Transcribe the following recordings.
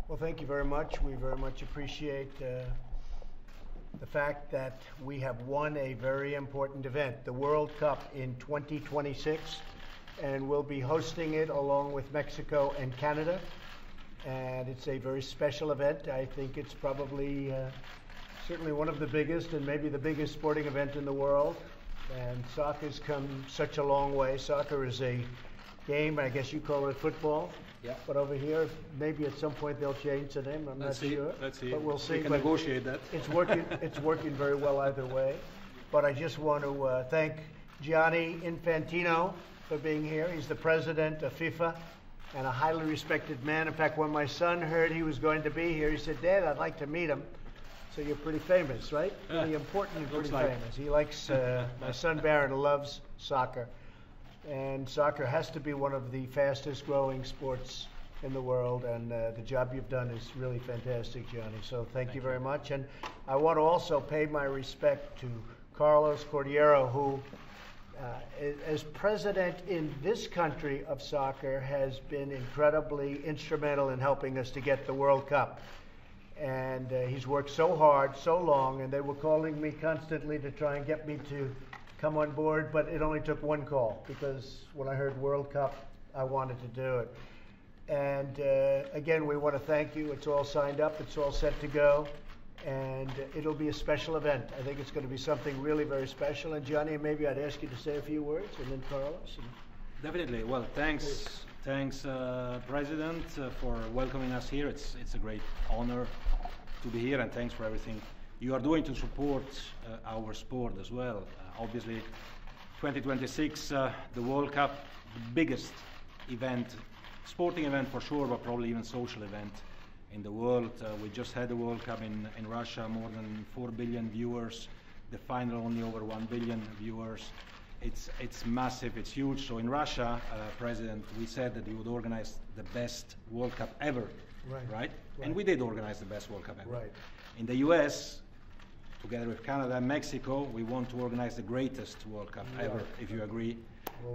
Well, thank you very much. We very much appreciate the fact that we have won a very important event, the World Cup in 2026, and we'll be hosting it along with Mexico and Canada. And it's a very special event. I think it's probably certainly one of the biggest and maybe the biggest sporting event in the world. And soccer's come such a long way. Soccer is a game, I guess you call it football. Yeah. But over here, maybe at some point they'll change the name. I'm not sure. Let's see. But we'll see. We can negotiate that. It's working. It's working very well either way. But I just want to thank Gianni Infantino for being here. He's the president of FIFA and a highly respected man. In fact, when my son heard he was going to be here, he said, "Dad, I'd like to meet him." So you're pretty famous, right? Pretty important and pretty famous. He likes, my son Barron loves soccer. And soccer has to be one of the fastest growing sports in the world, and the job you've done is really fantastic, Gianni. So thank you very much. And I want to also pay my respect to Carlos Cordeiro, who, as president in this country of soccer, has been incredibly instrumental in helping us to get the World Cup. And he's worked so hard, so long, and they were calling me constantly to try and get me to come on board, but it only took one call, because when I heard World Cup, I wanted to do it. And again, we want to thank you. It's all signed up. It's all set to go. And it'll be a special event. I think it's going to be something really very special. And Gianni, maybe I'd ask you to say a few words, and then Carlos. Definitely. Well, thanks, President, for welcoming us here. It's a great honor to be here, and thanks for everything you are doing to support our sport as well. Obviously, 2026, the World Cup, the biggest event, sporting event for sure, but probably even social event in the world. We just had the World Cup in Russia, more than 4 billion viewers. The final only over 1 billion viewers. It's massive, it's huge. So in Russia, President, we said that we would organize the best World Cup ever, right? And we did organize the best World Cup ever. Right. In the US, together with Canada and Mexico, we want to organize the greatest World Cup ever, if you agree.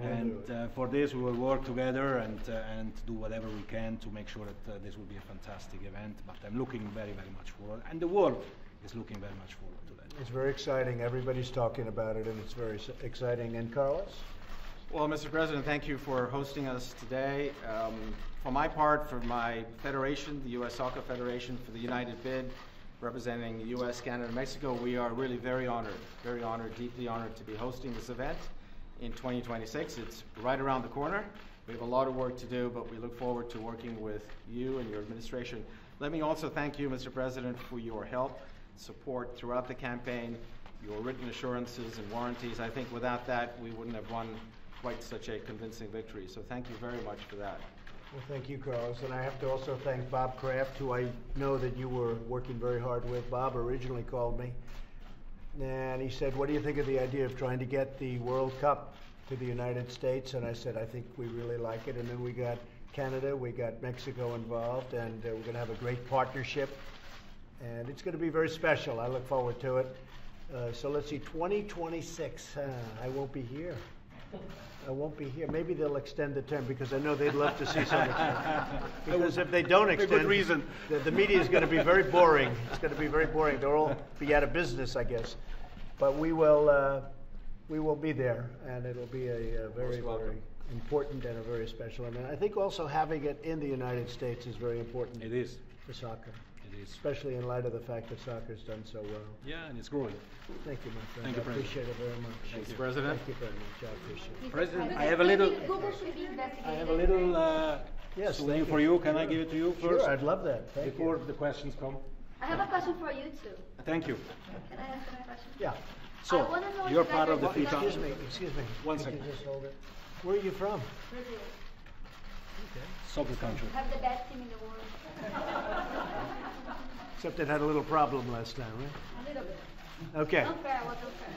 And for this, we will work together and do whatever we can to make sure that this will be a fantastic event. But I'm looking very, very much forward, and the world is looking very much forward to that. It's very exciting. Everybody's talking about it, and it's very exciting. And Carlos? Well, Mr. President, thank you for hosting us today. For my part, for my federation, the U.S. Soccer Federation, for the United Bid, representing the U.S., Canada, and Mexico, we are really very honored, deeply honored to be hosting this event in 2026. It's right around the corner. We have a lot of work to do, but we look forward to working with you and your administration. Let me also thank you, Mr. President, for your help, support throughout the campaign, your written assurances and warranties. I think without that, we wouldn't have won quite such a convincing victory. So thank you very much for that. Well, thank you, Carlos. And I have to also thank Bob Kraft, who I know that you were working very hard with. Bob originally called me, and he said, "What do you think of the idea of trying to get the World Cup to the United States?" And I said, "I think we really like it." And then we got Canada, we got Mexico involved, and we're going to have a great partnership. And it's going to be very special. I look forward to it. So let's see, 2026. I won't be here. I won't be here. Maybe they'll extend the term, because I know they'd love to see some extension. Because if they don't extend, good reason. The media is going to be very boring. It's going to be very boring. They'll all be out of business, I guess. But we will be there, and it'll be a very, very important and a very special event. I think also having it in the United States is very important. It is. For soccer. It is. Especially in light of the fact that soccer's done so well. Yeah, and it's growing. Thank you, my friend. Thank you, I appreciate it very much. Thanks, President. Thank you very much. I appreciate it. President, I have a little. Yes, souvenir for you. Can I give it to you first? Sure, I'd love that. Thank before you. the questions come. I have a question for you too. Thank you. Can I ask my question? Yeah. So, I wanna know you're if you part guys of the are- FIFA. Excuse me. One Could second. you just hold it? Where are you from? Brazil. Soccer country. Have the best team in the world. Except it had a little problem last time, right? A little bit. Okay. Unfair, what's unfair?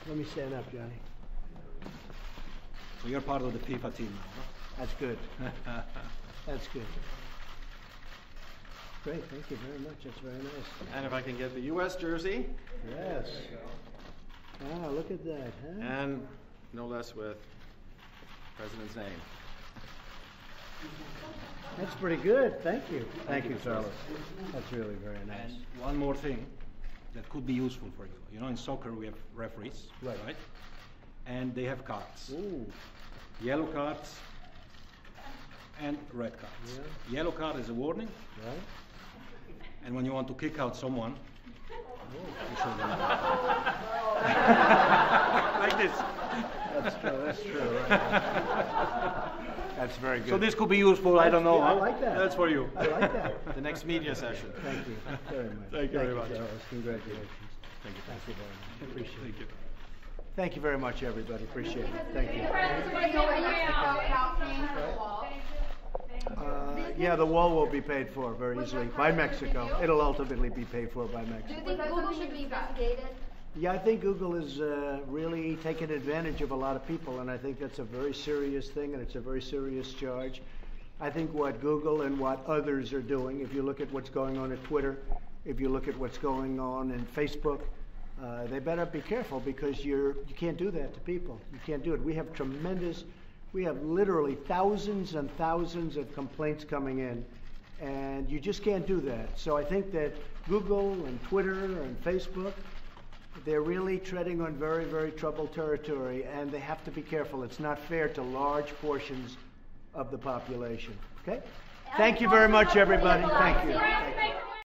Let me stand up, Johnny. So you're part of the FIFA team now, That's good. That's good. Great. Thank you very much. That's very nice. And if I can get the U.S. jersey, Yes. Ah, look at that, huh? and no less with President's name. That's pretty good. Thank you. Thank you, Carlos. That's really very nice. And one more thing that could be useful for you. You know, in soccer we have referees, Right. And they have cards. Ooh. Yellow cards and red cards. Yeah. Yellow card is a warning, Right? and when you want to kick out someone, you show them like this. That's true. That's true. Right. That's very good. So this could be useful. I don't know. Yeah, I like that. That's for you. I like that. The next media session. Thank you very much. Thank you very much. Carlos. Congratulations. Thank you. Thank you very much. Appreciate Thank it. you. Thank you very much, everybody. Appreciate it. Thank you. Yeah, the wall will be paid for very easily by Mexico. It'll ultimately be paid for by Do you Mexico. think Google should be investigated? Yeah, I think Google is really taking advantage of a lot of people, and I think that's a very serious thing, and it's a very serious charge. I think what Google and what others are doing, if you look at what's going on at Twitter, if you look at what's going on in Facebook, they better be careful, because you can't do that to people. You can't do it. We have literally thousands and thousands of complaints coming in, and you just can't do that. So I think that Google and Twitter and Facebook, they're really treading on very, very troubled territory, and they have to be careful. It's not fair to large portions of the population. Okay? Thank you very much, everybody. Thank you. Thank you.